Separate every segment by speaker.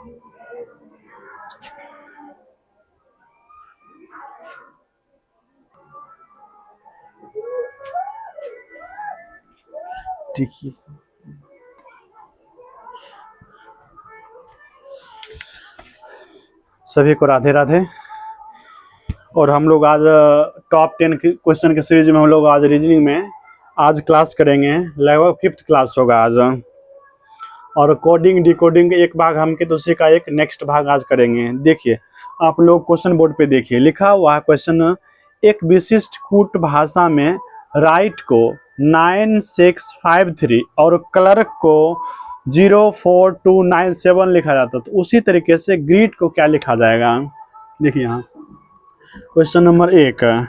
Speaker 1: ठीक है, सभी को राधे राधे। और हम लोग आज टॉप 10 क्वेश्चन के सीरीज में हम लोग आज रीजनिंग में आज क्लास करेंगे, लगभग 5th क्लास होगा आज। और कोडिंग डिकोडिंग एक भाग हम के दूसरे का एक नेक्स्ट भाग आज करेंगे। देखिए आप लोग क्वेश्चन बोर्ड पे देखिए, लिखा हुआ है क्वेश्चन, एक विशिष्ट कूट भाषा में राइट को 9653 और क्लर्क को 04297 लिखा जाता, तो उसी तरीके से ग्रीट को क्या लिखा जाएगा। देखिए यहाँ क्वेश्चन नंबर 1,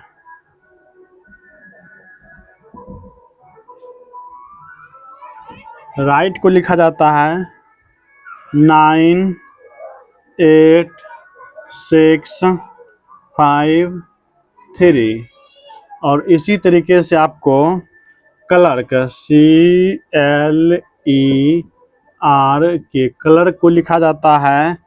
Speaker 1: राइट को लिखा जाता है 98653 और इसी तरीके से आपको क्लर्क CLER क्लर्क को लिखा जाता है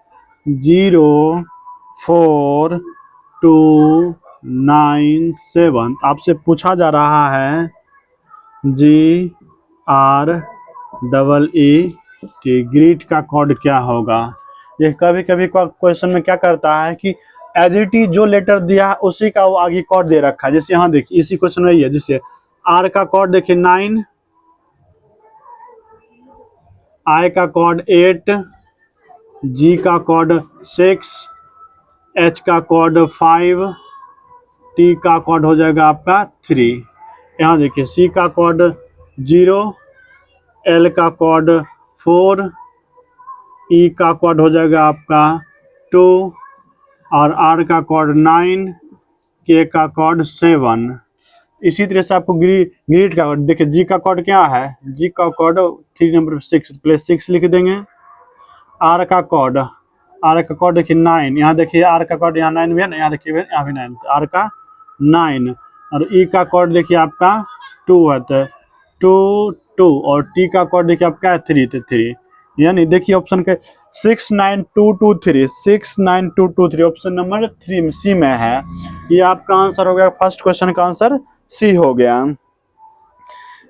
Speaker 1: 04297। आपसे पूछा जा रहा है GREET, ग्रीट का कोड क्या होगा। ये कभी कभी क्वेश्चन में क्या करता है कि एज इट इज जो लेटर दिया है उसी का वो आगे कोड दे रखा है। जैसे यहाँ देखिए इसी क्वेश्चन में ही है, जैसे आर का कोड देखिए 9, आई का कोड 8, जी का कोड 6, एच का कोड 5, टी का कोड हो जाएगा आपका 3। यहाँ देखिए सी का कोड 0, एल का कोड 4, ई का कोड हो जाएगा आपका 2 और आर का कोड 9, के का कोड 7। इसी तरह से आपको ग्रीट का कोड देखिए, जी का कोड क्या है, जी का कोड 3 नंबर 6 प्लस 6 लिख देंगे। आर का कोड देखिए 9, यहाँ देखिए आर का कोड यहाँ 9 भी है ना, यहाँ देखिए यहाँ भी 9, आर का 9 और ई का कोड देखिए आपका 2 है, तो 2 और टी का कोड देखिए आपका 3, यानी देखिए ऑप्शन के 69223 ऑप्शन नंबर 3 में सी में है। ये आपका आंसर हो गया, फर्स्ट क्वेश्चन का आंसर सी हो गया।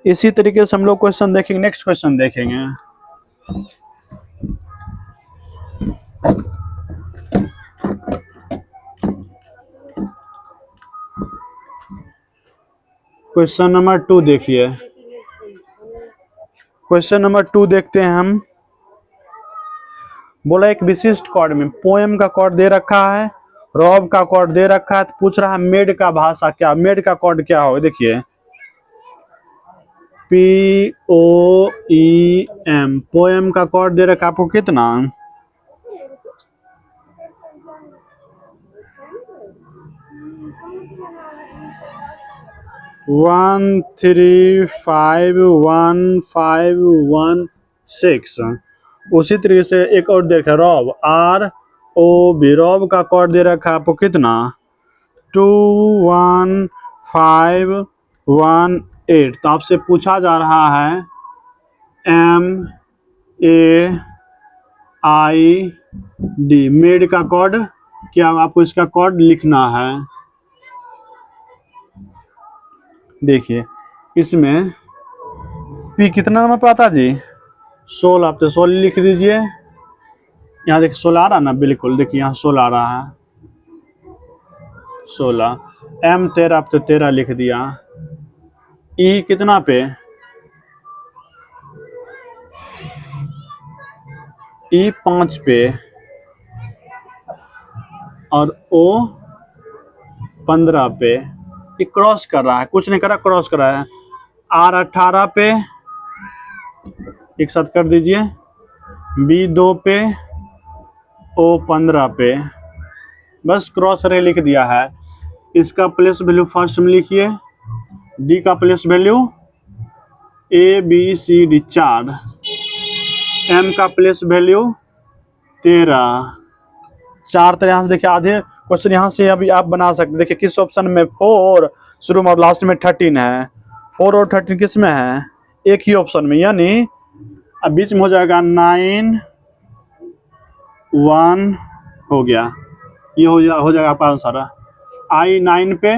Speaker 1: इसी तरीके से हम लोग क्वेश्चन देखेंगे, नेक्स्ट क्वेश्चन देखेंगे। क्वेश्चन नंबर 2 देखिए, क्वेश्चन नंबर 2 देखते हैं हम। बोला एक विशिष्ट कोड में पोएम का कोड दे रखा है, रॉब का कोड दे रखा है, तो पूछ रहा है मेड का भाषा क्या, मेड का कोड क्या होगा। देखिए POEM, पोएम का कोड दे रखा है आपको कितना, 13515116। उसी तरीके से एक और देखा रॉब, ROB, रॉब का कोड दे रखा है आपको कितना 21518। तो आपसे पूछा जा रहा है MAID, मेड का कोड क्या, आपको इसका कोड लिखना है। देखिए इसमें पी कितना नंबर पे आता जी, 16, आप तो 16 लिख दीजिए। यहाँ देखिए 16 आ रहा ना, बिल्कुल देखिए यहाँ 16 आ रहा है, 16। M 13, आप तो 13 लिख दिया। ई कितना पे, ई 5 पे और O 15 पे। ये क्रॉस कर रहा है, कुछ नहीं कर रहा, क्रॉस कर रहा है। R 18 पे, एक साथ कर दीजिए, B 2 पे, O 15 पे, बस क्रॉस रे लिख दिया है। इसका प्लेस वैल्यू फर्स्ट में लिखिए, D का प्लेस वैल्यू ABCD 4, M का प्लेस वैल्यू 13, 4 तरह यहाँ से देखिए आधे क्वेश्चन यहाँ से अभी आप बना सकते। देखिए किस ऑप्शन में 4 शुरू में और लास्ट में 13 है, 4 और 13 किस में है, एक ही ऑप्शन में, यानी अब बीच में हो जाएगा 9 1 हो गया, ये हो जाएगा आपका आंसर। I 9 पे,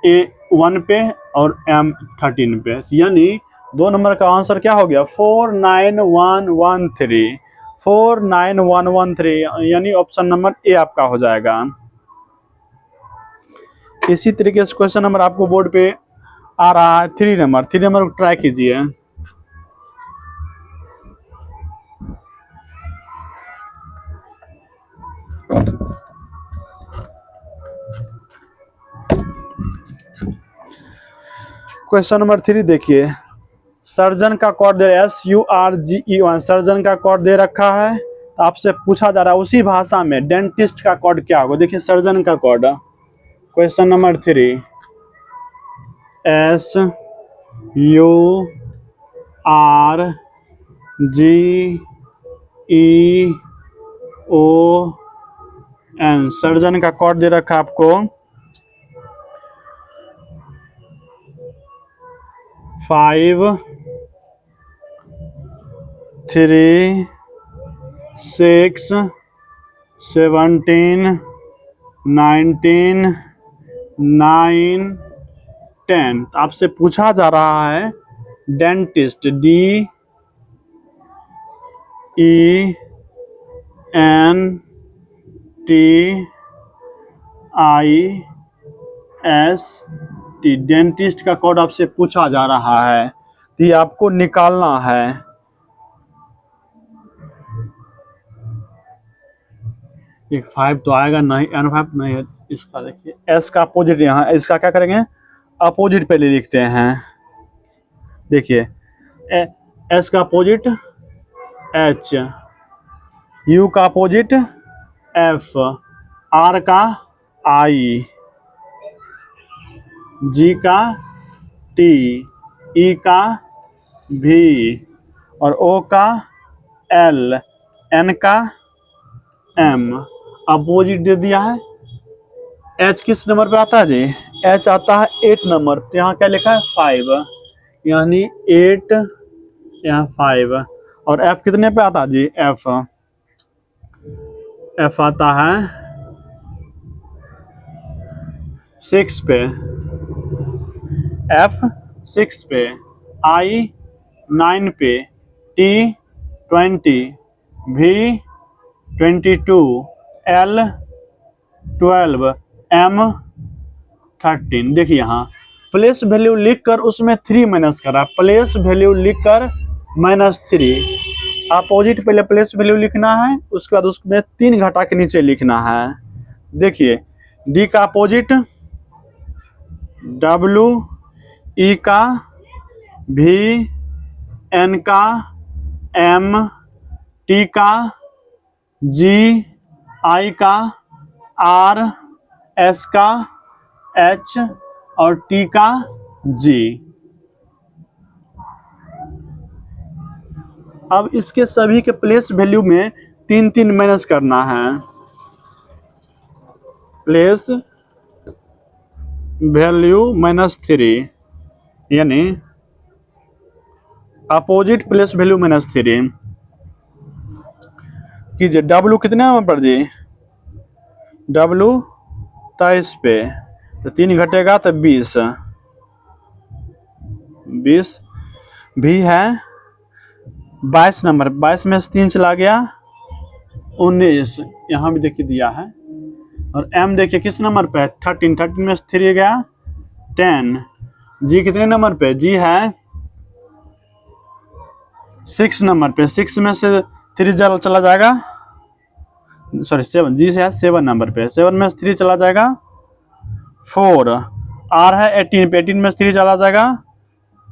Speaker 1: A 1 पे और M 13 पे, यानी 2 नंबर का आंसर क्या हो गया 49113, 49113, यानी ऑप्शन नंबर ए आपका हो जाएगा। इसी तरीके से क्वेश्चन नंबर आपको बोर्ड पे आ रहा है 3 नंबर, 3 नंबर को ट्राई कीजिए। क्वेश्चन नंबर 3 देखिए, सर्जन का कोड दे SURGE1, सर्जन का कोड दे रखा है, तो आपसे पूछा जा रहा है उसी भाषा में डेंटिस्ट का कोड क्या होगा। देखिए सर्जन का code, question number 3 SURGEON, surgeon का कोड दे रखा है आपको 5 3 6 17 19 9 10। आपसे पूछा जा रहा है डेंटिस्ट DENTIST, डेंटिस्ट का कोड आपसे पूछा जा रहा है, तो ये आपको निकालना है। एक 5 तो आएगा नहीं, N5 नहीं है इसका। देखिए S का अपोजिट, यहाँ इसका क्या करेंगे अपोजिट पहले लिखते हैं। देखिए S का अपोजिट H, U का अपोजिट F, R का I, G का T, E का V और O का L, N का M। अपोजिट दे दिया है। H किस नंबर पे आता है जी, H आता है 8 नंबर, तो यहाँ क्या लिखा है 5, यानी 8 यहाँ 5। और F कितने पे आता है जी, F आता है 6 पे, F 6 पे, I 9 पे, T 20, V 22, L 12, M 13। देखिए यहाँ प्लेस वैल्यू लिखकर उसमें 3 माइनस करा, प्लेस वैल्यू लिखकर -3, अपोजिट पहले प्लेस वैल्यू लिखना है, उसके बाद उसमें 3 घटा के नीचे लिखना है। देखिए D का अपोजिट W, E का V, N का M, T का G, I का R, S का H और T का G। अब इसके सभी के प्लेस वैल्यू में 3 माइनस करना है। प्लेस वैल्यू -3, यानी अपोजिट प्लेस वैल्यू -3 कीजिए। W कितने नंबर पर जी, W 23 पे, तो 3 घटेगा तो 20, 20 भी है 22 नंबर, 22 में से 3 चला गया 19, यहाँ भी देखिए दिया है। और M देखिए किस नंबर पे 13, 13 में से 3 गया 10। G कितने नंबर पे, G है 6 नंबर पे, 6 में से 3 चला जाएगा, सॉरी 7, G से है 7 नंबर पे, 7 में से 3 चला जाएगा 4। R है 18 पे, 18 में से 3 चला जाएगा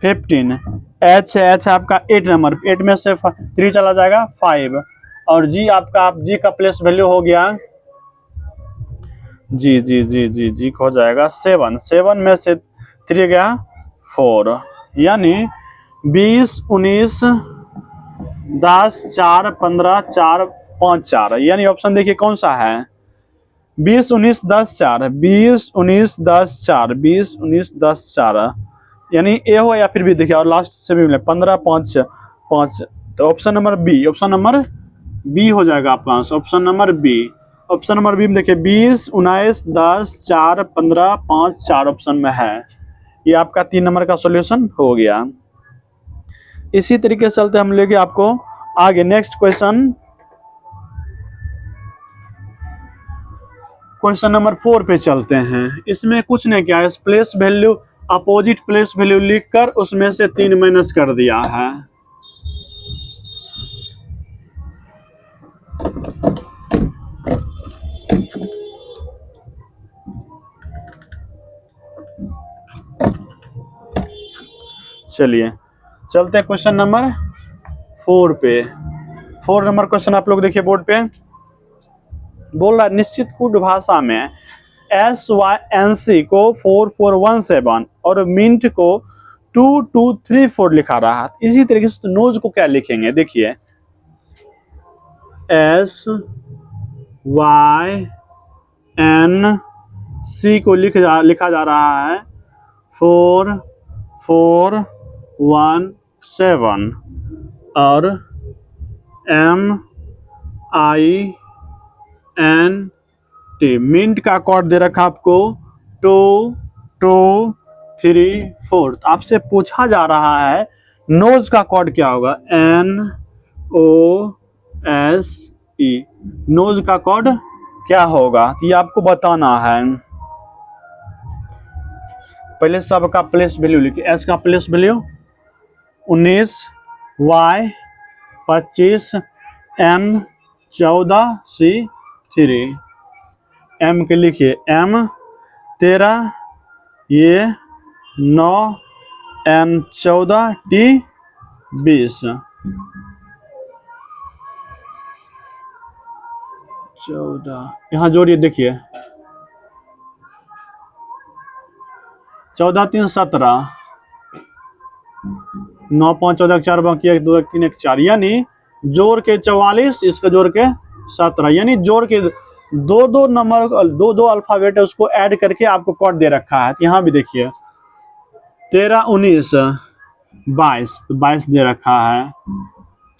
Speaker 1: 15। H है, H आपका 8 नंबर, 8 में से 3 चला जाएगा 5। और G आपका, G का प्लेस वैल्यू हो गया G हो जाएगा 7, 7 में से 3 गया 4, यानी 20 19 10 4 15 4 5 4, यानी ऑप्शन देखिए कौन सा है 20 19 10 4, 20 19 10 4, 20 19 10 4, यानी ए हो या फिर बी। देखिए और लास्ट से भी मिले 15 5 5, तो option number B, option number B हो जाएगा आपका answer, option number B. Option number B में देखिए 20, 19, 10, 4, 15, 5, 4 ऑप्शन में है। ये आपका 3 नंबर का सॉल्यूशन हो गया। इसी तरीके से चलते हम लेके आपको आगे नेक्स्ट क्वेश्चन, क्वेश्चन नंबर 4 पे चलते हैं। इसमें कुछ नहीं किया है, place value opposite place value लिखकर उसमें से 3 माइनस कर दिया है। चलिए चलते हैं क्वेश्चन नंबर 4 पे। 4 नंबर क्वेश्चन आप लोग देखिए बोर्ड पे, बोल रहा है निश्चित कूट भाषा में SYNC को 4417 और मिंट को 2234 लिखा रहा है। इसी तरीके से नोज को क्या लिखेंगे, देखिए SYNC को लिखा जा रहा है 4417 और MINT मिंट का कोड दे रखा आपको 2234। आपसे पूछा जा रहा है नोज का कोड क्या होगा, NOSE। नोज का कोड क्या होगा ये आपको बताना है। पहले सबका प्लेस वैल्यू लिखिए। एस का place value 19, Y 25, M 14, C 3। M के लिखिए M 13, ये 9, N 14, T 20। 14 यहाँ जोड़िए, देखिए 14 3 17, 9 5 14 4 बाकी 1 2 3 1 4, यानी जोड़ के 44, इसका जोड़ के 17, यानी जोड़ के दो नंबर दो अल्फाबेट है उसको ऐड करके आपको कोड दे रखा है। तो यहाँ भी देखिए 13 19 22, तो 22 दे रखा है,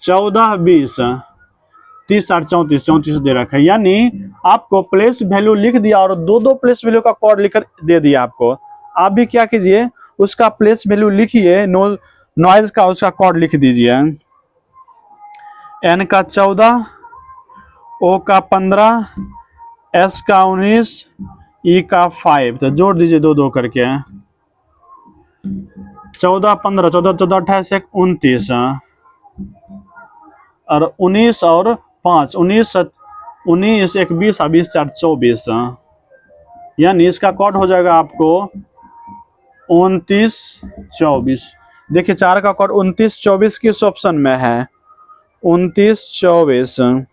Speaker 1: 14 20 30 8 34 34 दे रखा है। यानी आपको प्लेस वैल्यू लिख दिया और दो प्लेस वैल्यू का कोड लिखकर दे दिया आपको। आप भी क्या कीजिए, उसका प्लेस वैल्यू लिखिए, नॉइज का उसका कोड लिख दीजिए। N का 14, O का 15, S का 19, E का 5, तो जोड़ दीजिए दो करके। 14 15 14 14 28 1 29 और 19 और 5 19 19 1 20 20 4 24, यानी इसका कोड हो जाएगा आपको 29 24। देखिए 4 का कोड 29 24 किस ऑप्शन में है, 29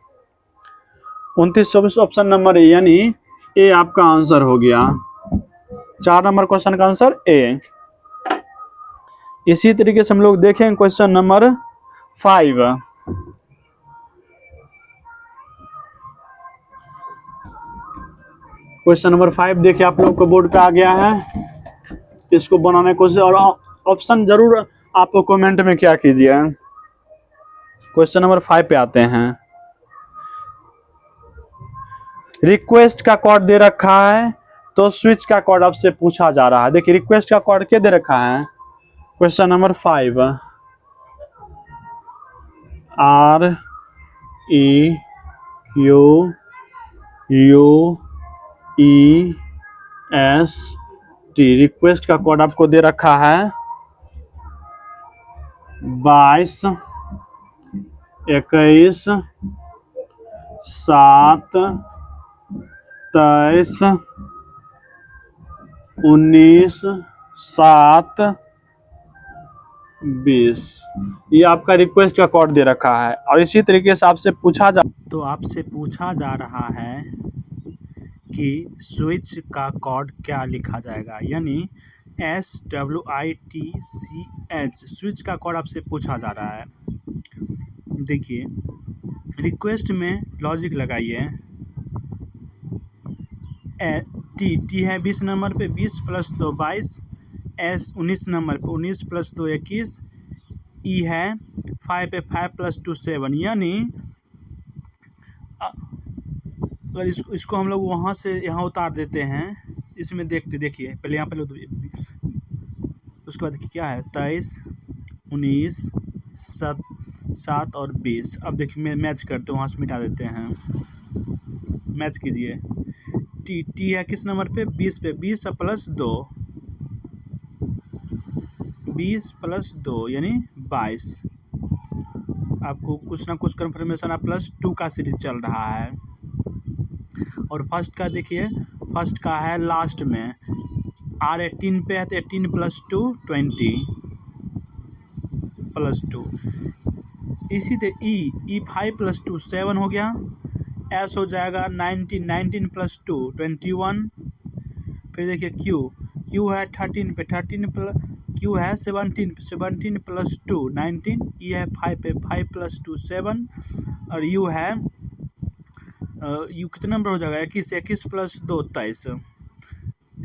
Speaker 1: 24 ऑप्शन नंबर ए, यानी ए आपका आंसर हो गया। 4 नंबर क्वेश्चन का आंसर ए। इसी तरीके से हम लोग देखें क्वेश्चन नंबर 5। क्वेश्चन नंबर 5 देखिए आप लोग को बोर्ड पे आ गया है। इसको बनाने की कोशिश और ऑप्शन जरूर आपको कमेंट में क्या कीजिए। क्वेश्चन नंबर 5 पे आते हैं। रिक्वेस्ट का कोड दे रखा है तो स्विच का कोड आपसे पूछा जा रहा है। देखिए रिक्वेस्ट का कोड क्या दे रखा है, क्वेश्चन नंबर 5 REQUEST। रिक्वेस्ट का कोड आपको दे रखा है 22 21 7 23 19 7 20। ये आपका रिक्वेस्ट का कोड दे रखा है और इसी तरीके से आपसे पूछा जा रहा है कि स्विच का कोड क्या लिखा जाएगा, यानी SWITCH स्विच का कोड आपसे पूछा जा रहा है। देखिए रिक्वेस्ट में लॉजिक लगाइए, टी है 20 नंबर पे 20 + 2 22, S 19 नंबर पे 19 + 2 21, E है 5 पे 5 + 2 7, यानी
Speaker 2: अगर इसको हम लोग वहाँ से यहाँ उतार देते हैं, इसमें देखिए पहले यहाँ उसके बाद क्या है 23, 19, 7 और 20। अब देखिए मैच करते हैं, वहाँ से मिटा देते हैं, मैच कीजिए। टी है किस नंबर पे? 20 पे। 20 प्लस 2, 20 प्लस 2 यानी 22। आपको कुछ ना कुछ कन्फर्मेशन आप +2 का सीरीज चल रहा है। और फर्स्ट का देखिए, फर्स्ट का है लास्ट में R18 पे है तो 18 + 2 20 + 2। इसी तरह E 5 + 2 7 हो गया। S हो जाएगा 19 + 2 21। फिर देखिए Q है 13 पे, 13 प्लस Q है 17 + 2 19। E है 5 पे, 5 + 2 7। और U है U कितना नंबर हो जाएगा? 21 + 2 23।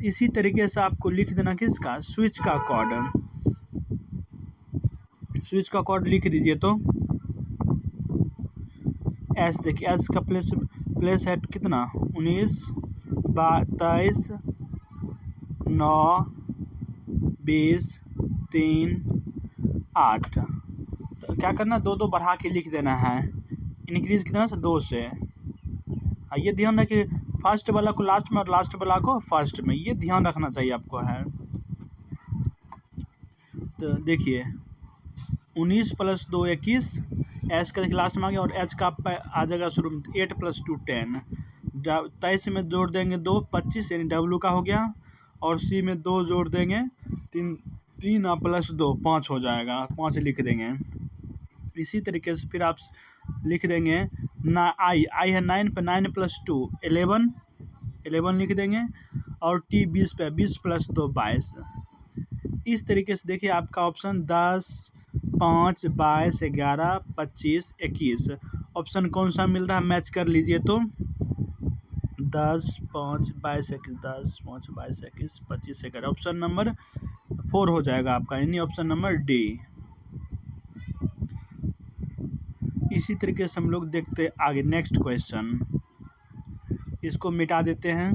Speaker 2: इसी तरीके से आपको लिख देना किसका? स्विच का कोड। स्विच का कोड लिख दीजिए तो S देखिए, S का प्लेस है कितना? 19, 23, 9, 20, 3, 8। तो क्या करना, 2 बढ़ा के लिख देना है। इंक्रीज कितना से? 2 से। ये ध्यान रखिए, फर्स्ट वाला को लास्ट में और लास्ट वाला को फर्स्ट में, ये ध्यान रखना चाहिए आपको है। तो देखिए 19 + 2 21, S का देखिए लास्ट में आ गया, और H का आ जाएगा शुरू में 8 + 2 10। 23 में जोड़ देंगे 2 25 यानी W का हो गया। और C में 2 जोड़ देंगे 3 + 2 5 हो जाएगा, 5 लिख देंगे। इसी तरीके से फिर आप लिख देंगे I है 9 पे, 9 + 2 11 लिख देंगे। और T 20 पे, 20 + 2 22। इस तरीके से देखिए आपका ऑप्शन 10, 5, 22, 11, 25, 21 ऑप्शन कौन सा मिल रहा है, मैच कर लीजिए तो 10, 5, 22, 21, 10, 5, 22, 21, 25, 11 ऑप्शन नंबर 4 हो जाएगा आपका, यानी ऑप्शन नंबर D। इसी तरीके से हम लोग देखते आगे नेक्स्ट क्वेश्चन। इसको मिटा देते हैं।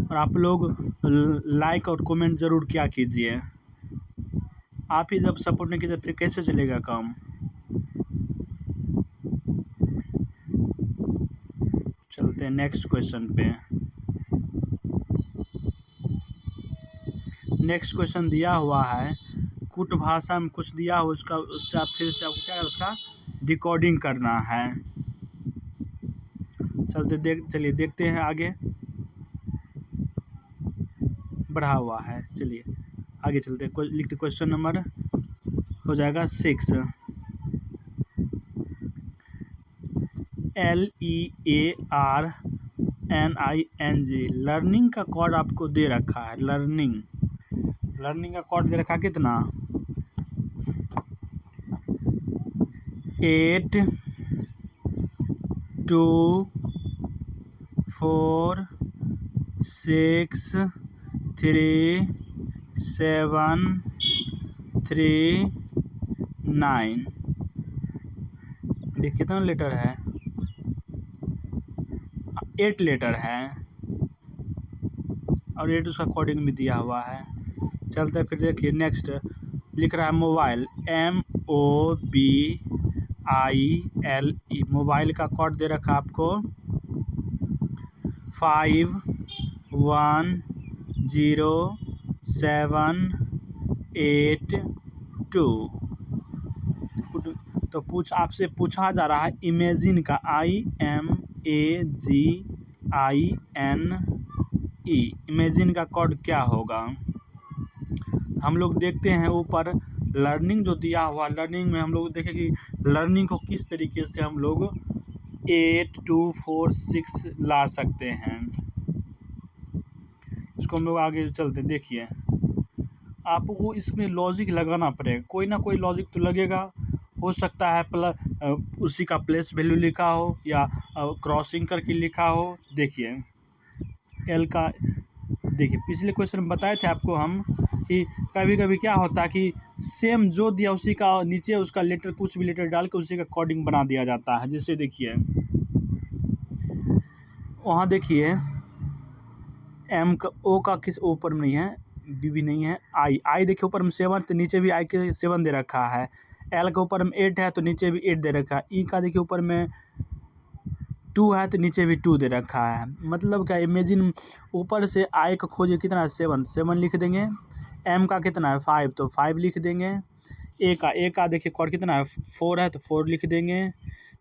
Speaker 2: और आप लोग लाइक और कमेंट ज़रूर किया कीजिए। आप ही जब सपोर्ट नहीं कीजिए फिर कैसे चलेगा काम। चलते हैं नेक्स्ट क्वेश्चन पे। नेक्स्ट क्वेश्चन दिया हुआ है, कुट भाषा में कुछ दिया हो, उससे आप फिर से आपको क्या है, उसका डिकोडिंग करना है। चलिए देखते हैं आगे। बढ़ा हुआ है, चलिए आगे चलते हैं। लिखते क्वेश्चन नंबर हो जाएगा 6। LEARNING लर्निंग का कोड आपको दे रखा है। लर्निंग का कोड दे रखा कितना? 8 2 4 6 3 7 3 9। देखिए कितना लेटर है? 8 लेटर है, और 8 उसका कोडिंग में दिया हुआ है। चलते फिर देखिए नेक्स्ट लिख रहा है मोबाइल, MOBILE। मोबाइल का कोड दे रखा आपको 5 1 0 7 8 2। तो आपसे पूछा जा रहा है इमेजिन का, IMAGINE। इमेजिन का कोड क्या होगा? हम लोग देखते हैं ऊपर लर्निंग जो दिया हुआ, लर्निंग में हम लोग देखें कि लर्निंग को किस तरीके से हम लोग 8 2 4 6 ला सकते हैं। इसको हम लोग आगे चलते देखिए, आपको इसमें लॉजिक लगाना पड़ेगा, कोई ना कोई लॉजिक तो लगेगा। हो सकता है उसी का प्लेस वैल्यू लिखा हो या क्रॉसिंग करके लिखा हो। देखिए एल का, देखिए पिछले क्वेश्चन में बताए थे आपको हम कि कभी कभी क्या होता है कि सेम जो दिया उसी का नीचे उसका लेटर, कुछ भी लेटर डाल के उसी का कोडिंग बना दिया जाता है। जैसे देखिए वहाँ देखिए एम का ओ का किस ऊपर में नहीं है, बी भी नहीं है, आई देखिए ऊपर में 7 तो नीचे भी आई के 7 दे रखा है। एल के ऊपर में 8 है तो नीचे भी 8 दे रखा है। ई का देखिए ऊपर में 2 है तो नीचे भी 2 दे रखा है। मतलब क्या, इमेजिन ऊपर से आई का खोजिए कितना है, 7 लिख देंगे। एम का कितना है 5 तो 5 लिख देंगे। ए का देखिए कोड कितना है 4 है तो 4 लिख देंगे।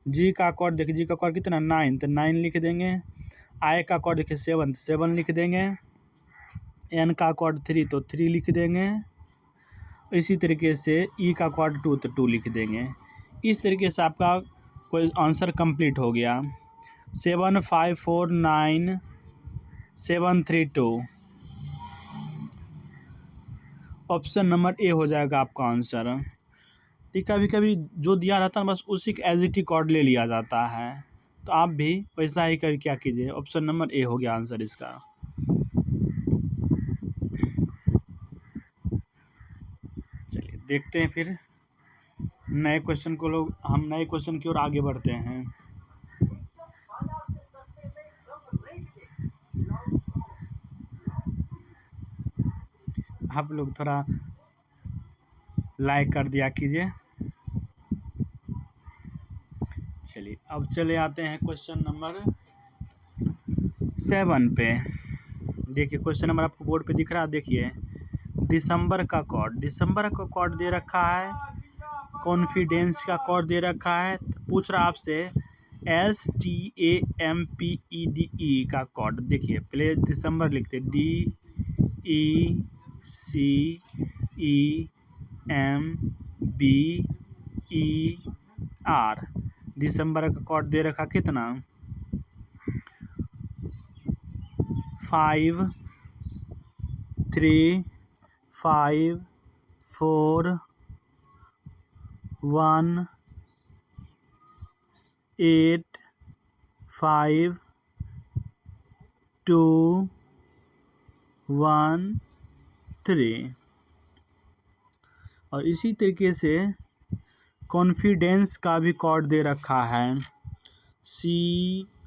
Speaker 2: जी का कोड देखिए, जी का कोड कितना 9 तो 9 लिख देंगे। आई का कोड देखिए 7 तो 7 लिख देंगे। एन का कोड 3 तो 3 लिख देंगे। इसी तरीके से ई का कोड 2 तो 2 लिख देंगे। इस तरीके से आपका कोई आंसर कंप्लीट हो गया। 7549732 ऑप्शन नंबर ए हो जाएगा आपका आंसर। ठीक, कभी कभी जो दिया रहता है बस उसी का एज इट इज कोड ले लिया जाता है। तो आप भी वैसा ही कभी क्या कीजिए, ऑप्शन नंबर ए हो गया आंसर इसका। चलिए देखते हैं फिर नए क्वेश्चन को, लोग हम नए क्वेश्चन की ओर आगे बढ़ते हैं। आप लोग थोड़ा लाइक कर दिया कीजिए। चलिए अब चले आते हैं क्वेश्चन नंबर 7 पे। देखिए क्वेश्चन नंबर आपको बोर्ड पे दिख रहा है, देखिए दिसंबर का कोड दे रखा है, कॉन्फिडेंस का कोड दे रखा है। पूछ रहा आपसे STAMPEDE का कोड। देखिए पहले दिसंबर लिखते DECEMBER। दिसंबर का कोड दे रखा कितना 5 3 5 4 1 8 5 2 1 3। और इसी तरीके से कॉन्फिडेंस का भी कोड दे रखा है CONFIDENCE।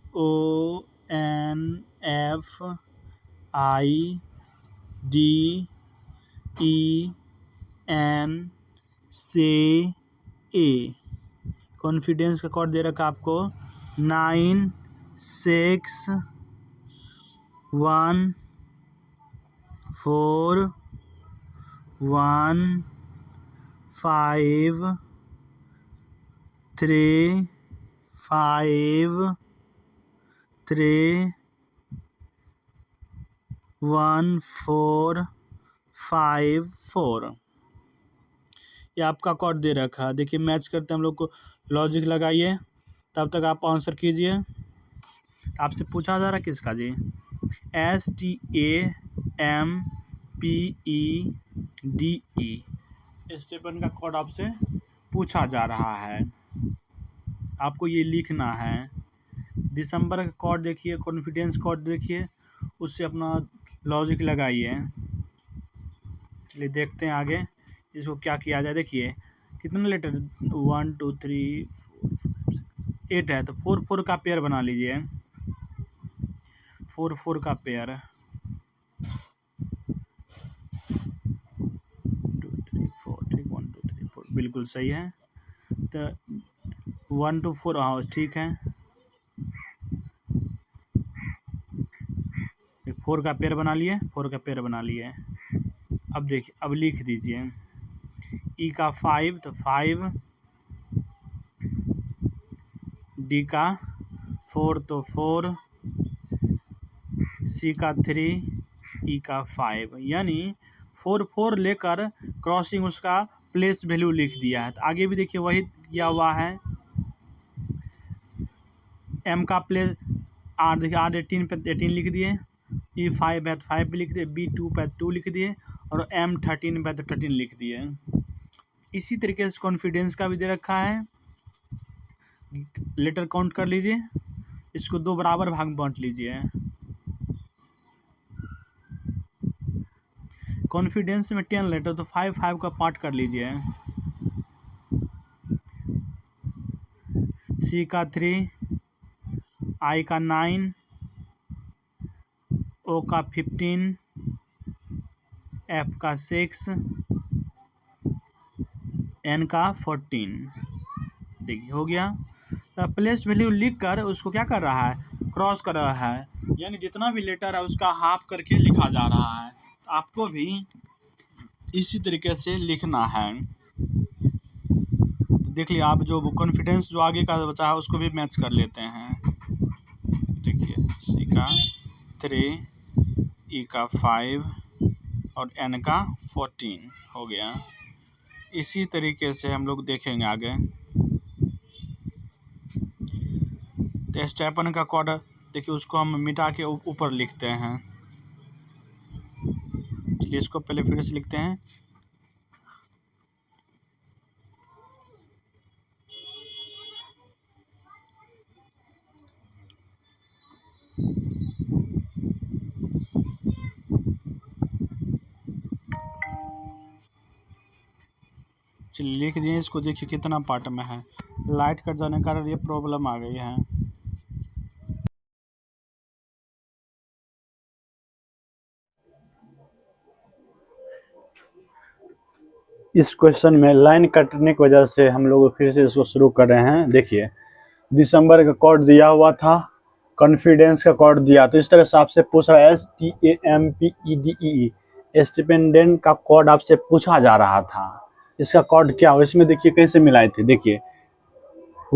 Speaker 2: कॉन्फिडेंस का कोड दे रखा आपको 9 6 1 4 1 5 3 5 3 1 4 5 4। ये आपका कोड दे रखा है। देखिए मैच करते हैं हम लोग को, लॉजिक लगाइए, तब तक आप आंसर कीजिए। आपसे पूछा जा रहा है किसका जी, STAMPEDE स्टेपन का कोड आपसे पूछा जा रहा है, आपको ये लिखना है। दिसंबर का कोड देखिए, कॉन्फिडेंस कोड देखिए, उससे अपना लॉजिक लगाइए। चलिए देखते हैं आगे इसको क्या किया जाए। देखिए कितने लेटर 1 2 3 4 8 है तो 4 4 का पेयर बना लीजिए। 4 4 का पेयर 2 3 4, ठीक 1 2 3 4 बिल्कुल सही है। तो 1 2 4 हाँ ठीक है। 4 का पेयर बना लिए, 4 का पेयर बना लिए। अब देखिए अब लिख दीजिए ई का 5 तो 5, डी का 4 तो 4, सी का 3, ई का 5, यानी 4 4 लेकर क्रॉसिंग उसका प्लेस वैल्यू लिख दिया है। तो आगे भी देखिए वही किया हुआ है। एम का प्लेस आर, देखिए आर 18 पे 18 लिख दिए, ई 5 है तो 5 पे लिख दिए, बी 2 पे 2 लिख दिए, और एम 13 पे तो 13 लिख दिए। इसी तरीके से कॉन्फिडेंस का भी दे रखा है। लेटर काउंट कर लीजिए, इसको 2 बराबर भाग में बांट लीजिए। कॉन्फिडेंस में 10 लेटर, तो 5 का पार्ट कर लीजिए। सी का 3, आई का 9, ओ का 15, एफ का 6, एन का 14। देखिए हो गया। तो प्लेस वैल्यू लिख कर उसको क्या कर रहा है, क्रॉस कर रहा है, यानी जितना भी लेटर है उसका हाफ करके लिखा जा रहा है। आपको भी इसी तरीके से लिखना है। तो देख लिया आप, जो कॉन्फिडेंस जो आगे का बचा है उसको भी मैच कर लेते हैं। देखिए सी का 3, ई का 5 और एन का 14 हो गया। इसी तरीके से हम लोग देखेंगे आगे। तो स्टेपन का कोड देखिए, उसको हम मिटा के ऊपर लिखते हैं। चलिए इसको पहले फिर से लिखते हैं। चलिए लिख दिए इसको। देखिए कितना पार्ट में है। लाइट कट जाने के कारण ये प्रॉब्लम आ गई है।
Speaker 1: इस क्वेश्चन में लाइन कटने की वजह से हम लोग फिर से इसको शुरू कर रहे हैं। देखिए दिसंबर का कोड दिया हुआ था, कॉन्फिडेंस का कोड दिया, तो इस तरह से आपसे पूछ रहा है STAMPEDEE स्टिपेंडेंट का कोड आपसे पूछा जा रहा था। इसका कोड क्या हो, इसमें देखिए कैसे मिलाए थे। देखिए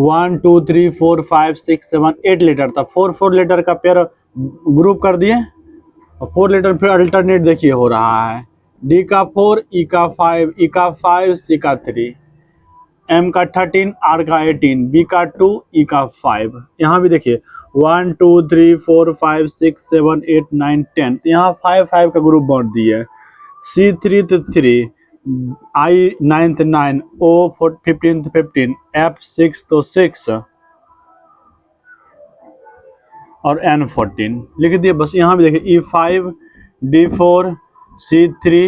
Speaker 1: 1 2 3 4 5 6 7 8 लेटर था, 4 लेटर का पेयर ग्रुप कर दिए और 4 लेटर फिर अल्टरनेट देखिए हो रहा है। डी का 4, ई का 5, ई का 5, सी का 3, एम का 13, आर का 18, बी का 2, ई का 5। यहाँ भी देखिए 1 2 3 4 5 6 7 8 9 10, यहाँ 5 का ग्रुप बांट दिए। सी 3 तो 3, आई 9 9, ओ 15 15, एफ 6 तो 6 और एन 14 लिख दिए बस। यहाँ भी देखिए E5, D4, C3,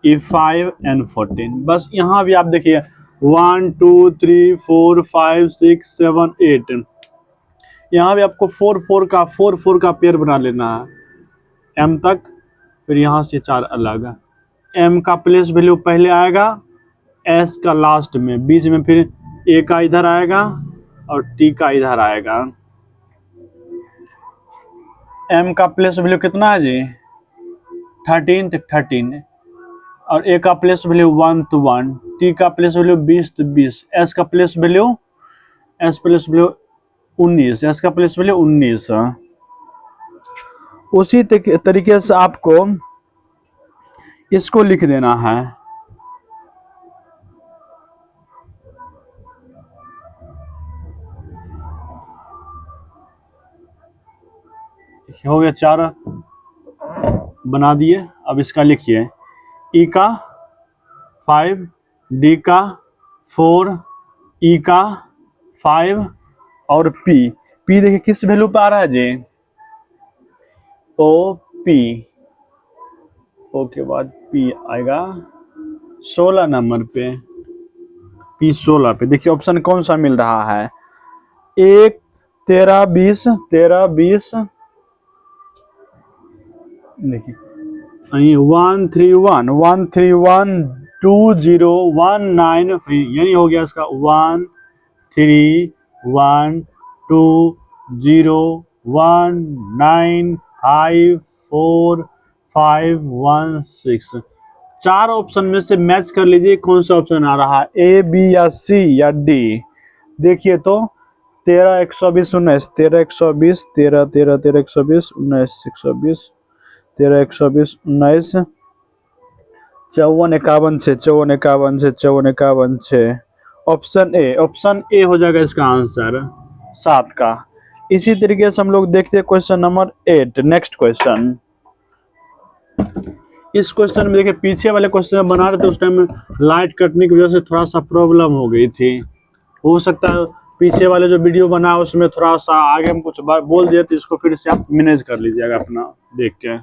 Speaker 1: E5, N14। बस यहाँ भी आप देखिए 1 2 3 4 5 6 7 8, यहाँ भी आपको 4 का पेयर बना लेना है M तक, फिर यहाँ से 4 अलग। M का प्लेस वैल्यू पहले आएगा, S का लास्ट में, बीच में फिर A का इधर आएगा और T का इधर आएगा। M का प्लेस वैल्यू कितना है जी, 13 तो 13, और A का प्लेस वैल्यू 1 तो 1, T का प्लेस वैल्यू 20 तो 20, S का प्लेस वैल्यू 19, S का प्लेस वैल्यू 19। उसी तरीके से आपको इसको लिख देना है। हो गया 4 बना दिए। अब इसका लिखिए E का 5, D का 4, E का 5 और P देखिए किस वैल्यू पे आ रहा है जी, OP, O के बाद P आएगा 16 नंबर पे, P 16 पे। देखिए ऑप्शन कौन सा मिल रहा है, 1 13 20 13 20, देखिए 1 3 1 1 3 1 2 0 1 9, यानी हो गया इसका 1 3 1 2 0 1 9 5 4 5 1 6। 4 ऑप्शन में से मैच कर लीजिए कौन सा ऑप्शन आ रहा है, A B या C या D। देखिए तो 13 120 19, 13 120 13 13 13 120 19 120, 13 120 19, 54 51 6 54 51 6 54 51 6। ऑप्शन ए हो जाएगा इसका आंसर 7 का। इसी तरीके से हम लोग देखते हैं क्वेश्चन नंबर 8। नेक्स्ट क्वेश्चन, इस क्वेश्चन में देखिए पीछे वाले क्वेश्चन बना रहे थे उस टाइम लाइट कटने की वजह से थोड़ा सा प्रॉब्लम हो गई थी। हो सकता है पीछे वाले जो वीडियो बना उसमें थोड़ा सा आगे हम कुछ बार बोल दिए, तो इसको फिर से आप मैनेज कर लीजिएगा अपना देख के।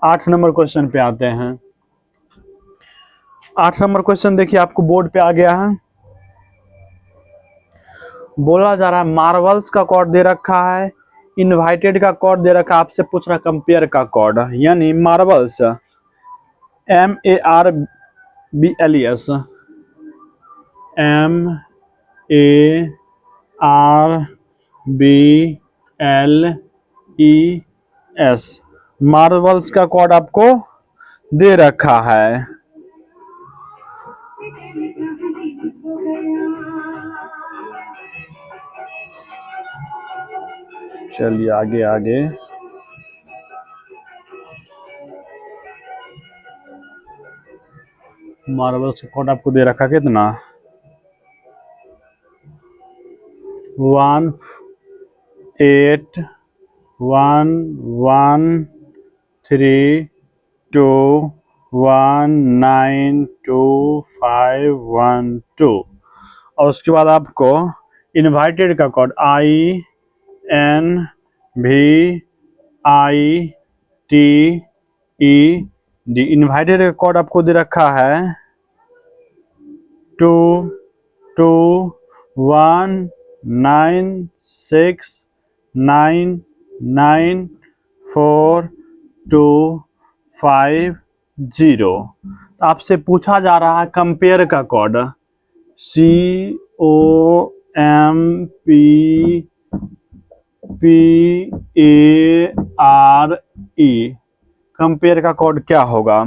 Speaker 1: 8 नंबर क्वेश्चन पे आते हैं। 8 नंबर क्वेश्चन देखिए आपको बोर्ड पे आ गया है। बोला जा रहा है मार्वल्स का कोड दे रखा है, इनवाइटेड का कोड दे रखा है, आपसे पूछ रहा कंपेयर का कोड। यानी मार्वल्स MARBLES MARBLES मार्वल्स का कोड आपको दे रखा है। चलिए आगे आगे। मार्वल्स का कोड आपको दे रखा कितना 1811321925212 और उसके बाद आपको इनवाइटेड का कोड INVITED इनवाइटेड का कोड आपको दे रखा है 2219699425 आपसे पूछा जा रहा है कंपेयर का कोड COMPARE। कंपेयर का कोड क्या होगा?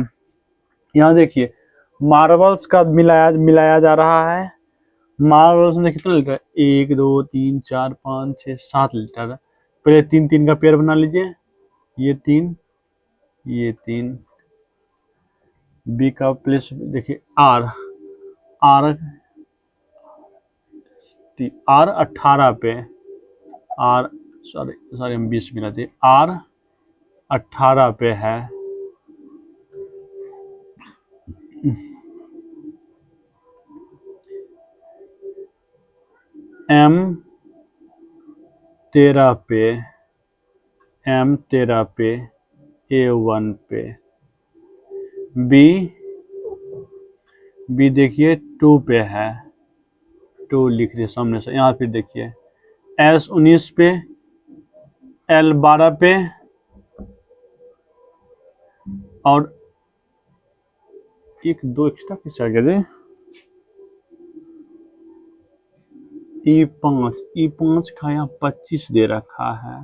Speaker 1: यहाँ देखिए मार्वल्स का मिलाया जा रहा है। मार्वल्स में कितना लीटर? 1 2 3 4 5 6 7 लीटर। पहले 3 का पेयर बना लीजिए। ये 3 ये 3। बी का प्लेस देखिए R 18 पे सॉरी हम 20 मिलाते R 18 पे है। M 13 पे A1 पे। B देखिए 2 पे है, 2 लिख दिए सामने से। यहाँ फिर देखिए S 19 पे, L 12 पे और एक 2 एक्स्ट्रा किस आ गया जी E5 का यहाँ 25 दे रखा है।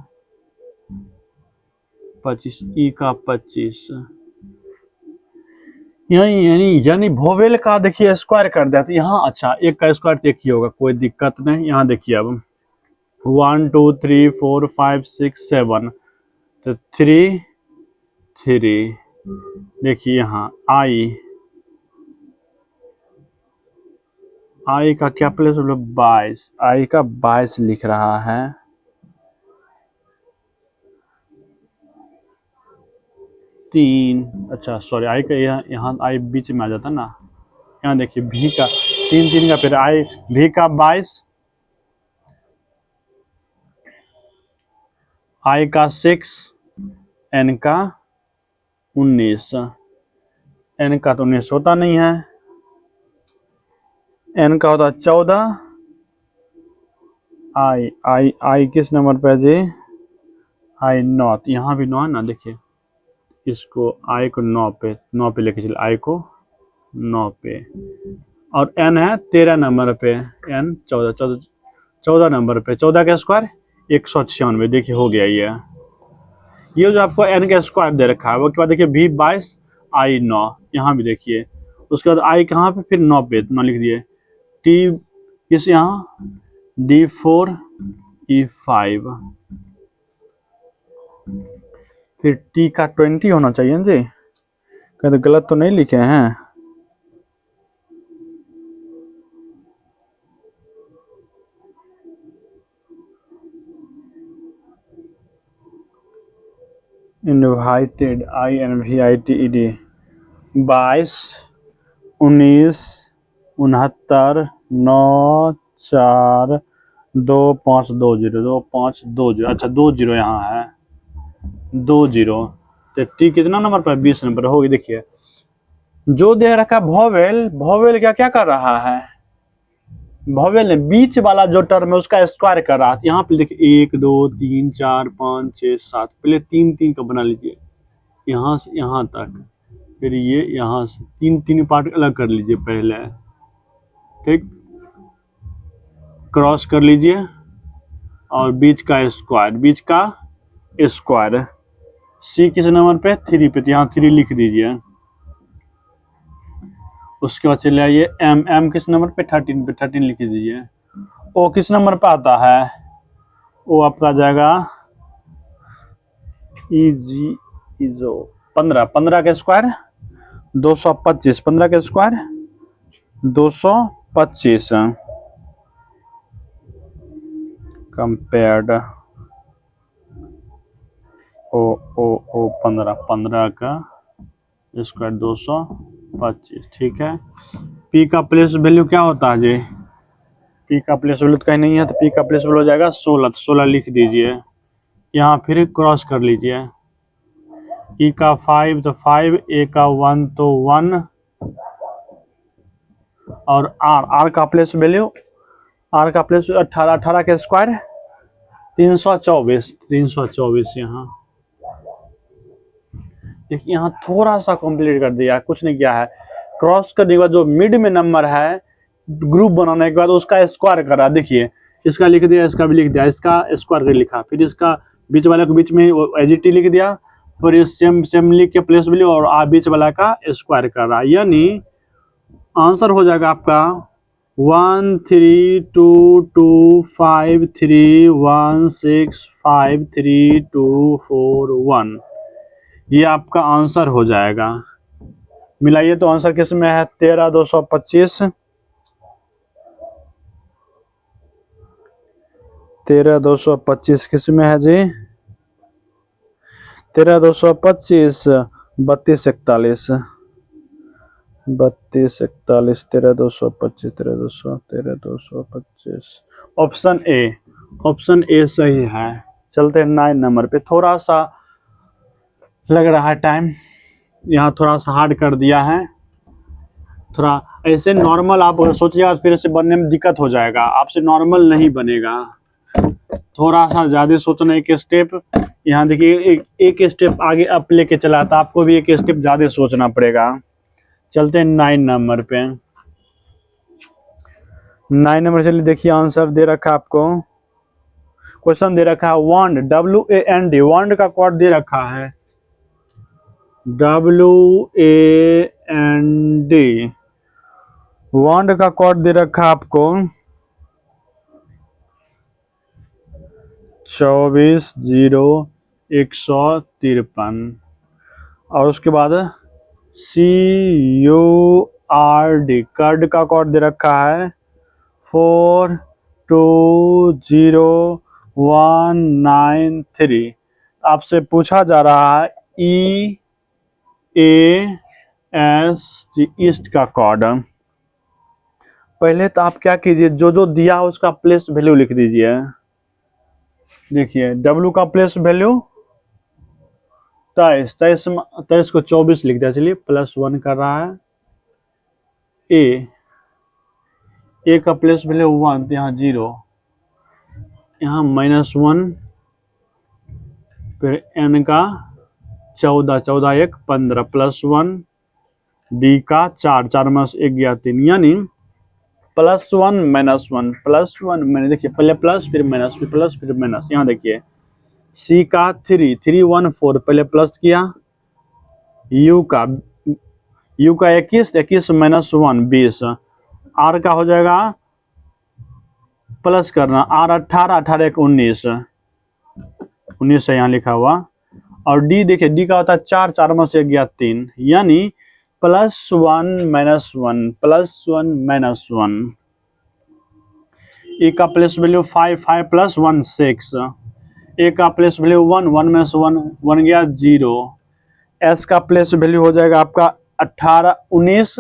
Speaker 1: 25 E का 25 यानी वोवेल का देखिए स्क्वायर कर दिया तो यहाँ अच्छा एक का स्क्वायर तो एक ही होगा, कोई दिक्कत नहीं। यहाँ देखिए अब 1 2 3 4 5 6 7 तो 3 देखिए यहाँ आई का क्या प्लेस 22, आई का 22 लिख रहा है। अच्छा सॉरी आई का यहाँ आई बीच में आ जाता ना। यहाँ देखिए भी का 3 का फिर आई भी का 22, आई का 6, एन का 19। एन का तो 19 होता नहीं है, एन का होता 14। आई किस नंबर पे जी? आई 9। यहाँ भी 9 है ना, देखिए इसको आई को 9 पे लेके चले, आई को 9 पे। और एन है 13 नंबर पे, एन 14 नंबर पे। 14 का स्क्वायर 196। देखिए हो गया ये जो आपको एन का स्क्वायर दे रखा है। वो के बाद देखिए भी 22 आई 9। यहाँ भी देखिए उसके बाद आई कहाँ पे फिर 9 पे 9 लिख दिए। टी इस यहाँ D4 E5 फिर टी का 20 होना चाहिए जी, कहीं तो गलत तो नहीं लिखे हैं। Invited INVITED 22 19 69 9 4 2 5 2 0 2 5 2 0। अच्छा 2 0 यहाँ है, 2 0 तो टी कितना नंबर पर 20 नंबर होगी। देखिए जो दे रखा वॉवेल, वॉवेल क्या क्या कर रहा है, वॉवेल ने बीच वाला जो टर्म है उसका स्क्वायर कर रहा है। यहाँ पे देखिए 1 2 3 4 5 6 7, पहले 3 3 का बना लीजिए यहाँ से यहाँ तक, फिर ये यहाँ से 3 3 पार्ट अलग कर लीजिए पहले, ठीक, क्रॉस कर लीजिए और बीच का स्क्वायर, बीच का स्क्वायर। सी किस नंबर पे, 3 पे, तो यहाँ 3 लिख दीजिए। उसके बाद चले आइए एम, एम किस नंबर पे, 13 पे, 13 लिख दीजिए। ओ किस नंबर पे आता है, ओ आपका जाएगा इजो 15, 15 के स्क्वायर 225, 15 के स्क्वायर 225, कंपेयर्ड ओ 15, 15 का स्क्वायर 225, ठीक है। पी का प्लेस वैल्यू क्या होता है जी, पी का प्लेस वैल्यू तो कहीं नहीं है, तो पी का प्लेस वैल्यू हो जाएगा 16, तो 16 लिख दीजिए। यहाँ फिर क्रॉस कर लीजिए, ई का 5 तो 5, ए का 1 तो 1, और आर, आर का प्लेस वैल्यू, आर का प्लेस 18, 18 के स्क्वायर 324, 324। यहाँ देखिए यहाँ थोड़ा सा कंप्लीट कर दिया, कुछ नहीं किया है। क्रॉस करने के बाद जो मिड में नंबर है, ग्रुप बनाने के बाद उसका स्क्वायर करा, देखिए इसका लिख दिया, इसका भी लिख दिया, इसका स्क्वायर कर लिखा, फिर इसका बीच वाले को बीच में एजिटी लिख दिया, फिर इस सेम लिख के प्लेस वैल्यू और बीच वाला का स्क्वायर कर रहा, यानी आंसर हो जाएगा आपका 1322531653241। ये आपका आंसर हो जाएगा। मिलाइए तो आंसर किस में है, 13225, 13225 किस में है जी, 13225 3241, 3241, 13225, 13225, ऑप्शन ए, ऑप्शन ए सही है। चलते हैं 9 नंबर पे, थोड़ा सा लग रहा है टाइम, यहाँ थोड़ा सा हार्ड कर दिया है, थोड़ा ऐसे नॉर्मल आप सोचिएगा फिर से बनने में दिक्कत हो जाएगा, आपसे नॉर्मल नहीं बनेगा, थोड़ा सा ज़्यादा सोचना। एक स्टेप यहाँ देखिए, एक स्टेप आगे अप लेके चला था, आपको भी एक स्टेप ज़्यादा सोचना पड़ेगा। चलते हैं 9 नंबर पे, 9 नंबर चलिए देखिए आंसर दे रखा है आपको, क्वेश्चन दे रखा है वॉन्ड, WAND, वॉन्ड का कोड दे रखा है WAND, वॉन्ड का कोड दे रखा है आपको 2400153, और उसके बाद CURD, कर्ड का कोड दे रखा है 420193। आपसे पूछा जा रहा है EAST, ईस्ट का कोड। पहले तो आप क्या कीजिए, जो जो दिया उसका प्लेस वैल्यू लिख दीजिए। देखिए W का प्लेस वैल्यू 23, 23 को 24 लिख दिया, चलिए +1 कर रहा है। ए का प्लेस वैल्यू 1, तो यहाँ 0, यहाँ -1, फिर N का 14, 14 1 15, +1, D का 4, 4 में 1 गया 3, यानी +1 -1 +1, मैंने देखिए पहले प्लस फिर माइनस, फिर प्लस फिर माइनस। यहाँ देखिए C का 3 3 1 4, पहले प्लस किया, U का 21 21 -1 20, R का हो जाएगा प्लस करना, R 18 18 1 19, 19 है यहाँ लिखा हुआ, और D देखिए D का होता है 4, 4 में से 1 गया 3, यानी +1 -1 +1 -1। E का प्लेस वैल्यू 5 5 + 1 6, A का प्लेस वैल्यू 1 1 में से 1 1 गया 0, S का प्लेस वैल्यू हो जाएगा आपका 18 19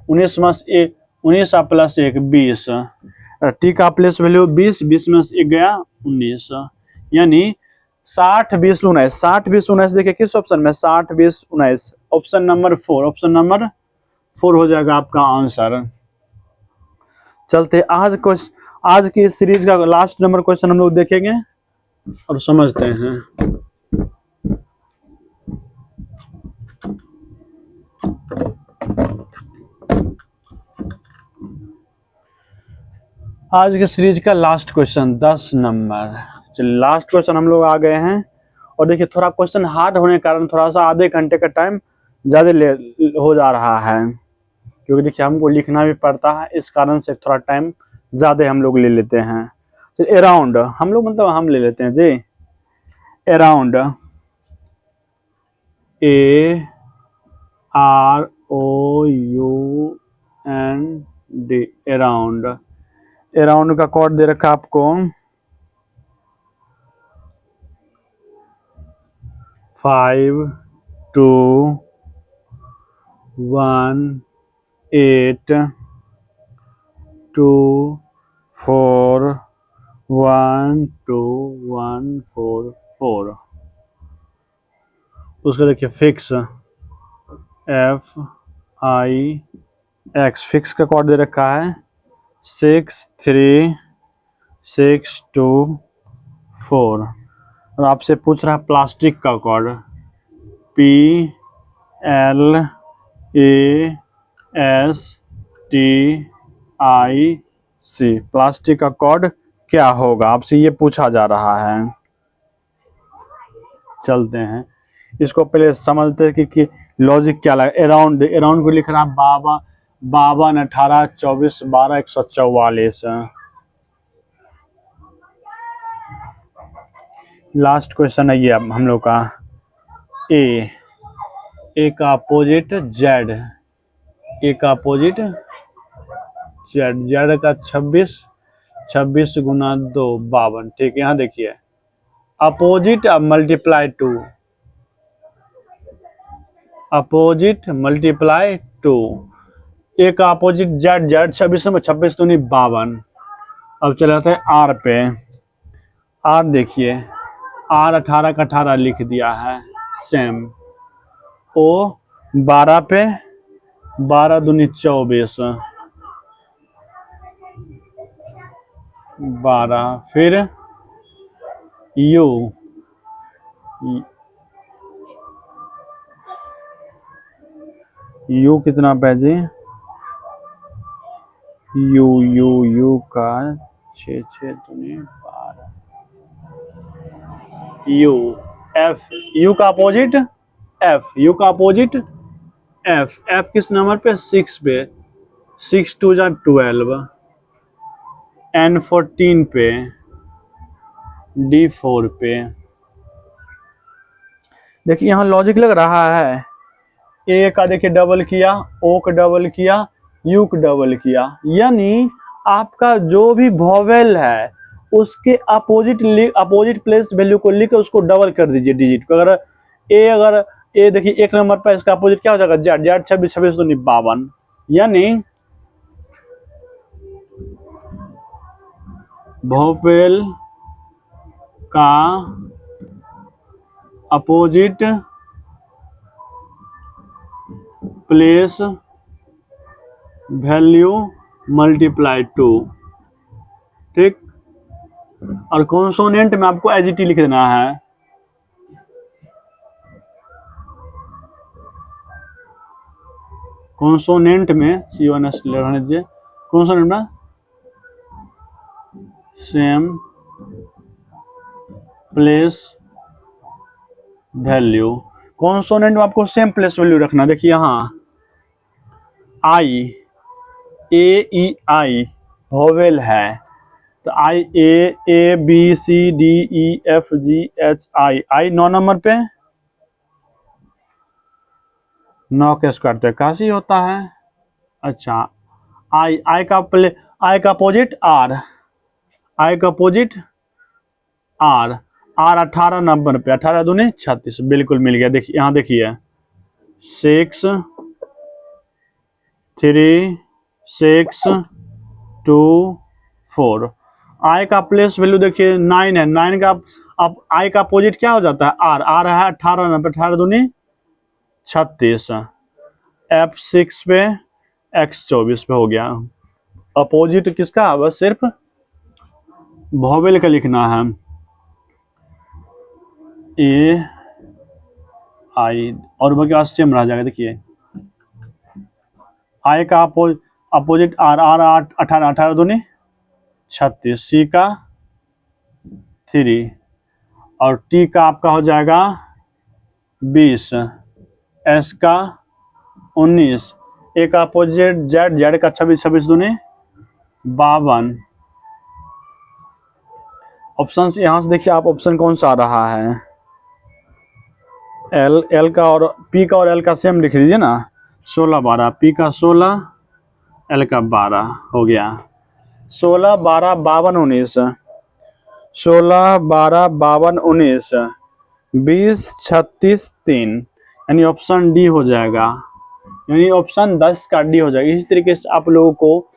Speaker 1: 19 में से 19 + 1 20, T का प्लेस वैल्यू 20 20 में से 1 गया 19, यानी 60 20 19, 60 20 19 देखिए किस ऑप्शन में, 60 20 19, ऑप्शन नंबर 4, ऑप्शन नंबर 4 हो जाएगा आपका आंसर। चलते आज की इस सीरीज का लास्ट नंबर क्वेश्चन हम लोग देखेंगे और समझते हैं। आज के सीरीज का लास्ट क्वेश्चन 10 नंबर। चलिए लास्ट क्वेश्चन हम लोग आ गए हैं और देखिए थोड़ा क्वेश्चन हार्ड होने के कारण थोड़ा सा आधे घंटे का टाइम ज़्यादा हो जा रहा है, क्योंकि देखिए हमको लिखना भी पड़ता है, इस कारण से थोड़ा टाइम ज़्यादा हम लोग ले लेते हैं। तो अराउंड हम लोग मतलब हम ले लेते हैं जी, अराउंड AROUND, अराउंड, अराउंड का कोड दे रखा आपको 5 2 1 8 2 4 1 2 1 4 4। उसका देखिए फिक्स FIX, फिक्स का कोड दे रखा है 6 3 6 2 4। और आपसे पूछ रहा है प्लास्टिक का कोड PLASTIC, प्लास्टिक का कोड क्या होगा, आपसे ये पूछा जा रहा है। चलते हैं इसको पहले समझते हैं कि लॉजिक क्या लगा। अराउंड, अराउंड को लिख रहा है 52 18 24 12 144। लास्ट क्वेश्चन है ये अब हम लोग का। ए का अपोजिट जेड, ए का अपोजिट जेड, जेड का 26 26 गुना 2 52। ठीक है, यहाँ देखिए अपोजिट मल्टीप्लाई 2, अपोजिट मल्टीप्लाई 2। ए का अपोजिट जेड, जेड 26 में 26 तो नहीं 52। अब चले जाते हैं आर पे। आर देखिए आर 18 का 18 लिख दिया है सेम। ओ 12 पे 12 दूनी 24 12। फिर यू, यू कितना पे जी, यू यू यू का 6 6 दूनी 12। यू एफ, यू का अपोजिट एफ, यू का अपोजिट एफ, एफ किस नंबर पे 6 पे, 6 2 जा 12, एन 14 पे, डी 4 पे। देखिए यहाँ लॉजिक लग रहा है। ए का देखिए डबल किया, ओ का डबल किया, यू का डबल किया, यानी आपका जो भी वॉवेल है उसके अपोजिट प्लेस वैल्यू को लिख उसको डबल कर दीजिए डिजिट को। अगर ए देखिए एक नंबर पर, इसका अपोजिट क्या हो जाएगा जेड, जेड 26 26 तो 52, यानी वॉवेल का अपोजिट प्लेस वैल्यू मल्टीप्लाई 2। ठीक, और कॉन्सोनेंट में आपको एजीटी लिख देना है। कॉन्सोनेंट में C1S रहने दीजिए, कॉन्सोनेंट में सेम प्लेस वैल्यू, कॉन्सोनेंट में आपको सेम प्लेस वैल्यू रखना। देखिए यहाँ आई, ए ई आई वोवेल है, तो I A B C D E F G H I, I 9 नंबर पे 9 के स्क्वायर तो 81 होता है। अच्छा आई का अपोजिट आर, आई का अपोजिट आर, आर 18 नंबर पे, 18 दूनी 36, बिल्कुल मिल गया। देखिए यहाँ देखिए 6 3 6 2 4। आई का प्लेस वैल्यू देखिए 9 है, 9 का अब आई का अपोजिट क्या हो जाता है? आर। आर है 18 नंबर, 18 दूनी 36, F6 पे X 24 पे हो गया। अपोजिट किसका? बस सिर्फ वोवेल का लिखना है, ए आई, और बाकी आज सेम रह जाएगा। देखिए आई का अपोजिट आर। आर 18, 18 दूनी 36, सी का 3 और टी का आपका हो जाएगा 20, एस का 19, ए का अपोजिट जेड। जेड का 26, 26 दूनी 52। ऑप्शन यहाँ से देखिए आप, ऑप्शन कौन सा आ रहा है? एल। एल का और पी का और एल का सेम लिख लीजिए ना, 16 12, पी का 16, एल का 12 हो गया। 16 12 52 19, 16 12 52 19, 20 36 3, यानी ऑप्शन डी हो जाएगा, यानी ऑप्शन 10 का डी हो जाएगा। इसी तरीके से आप लोगों को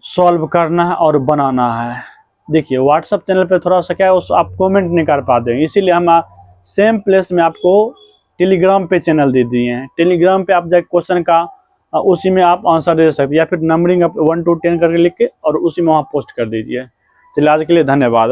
Speaker 1: सॉल्व करना है और बनाना है। देखिए व्हाट्सएप चैनल पे थोड़ा सा क्या है, उस आप कमेंट नहीं कर पाते हैं, इसीलिए हम सेम प्लेस में आपको टेलीग्राम पे चैनल दे दिए हैं। टेलीग्राम पे आप जाए क्वेश्चन का उसी में आप आंसर दे सकते हैं, या फिर नंबरिंग आप 1 to 10 करके लिख के और उसी में वहाँ पोस्ट कर दीजिए। चलिए आज के लिए धन्यवाद।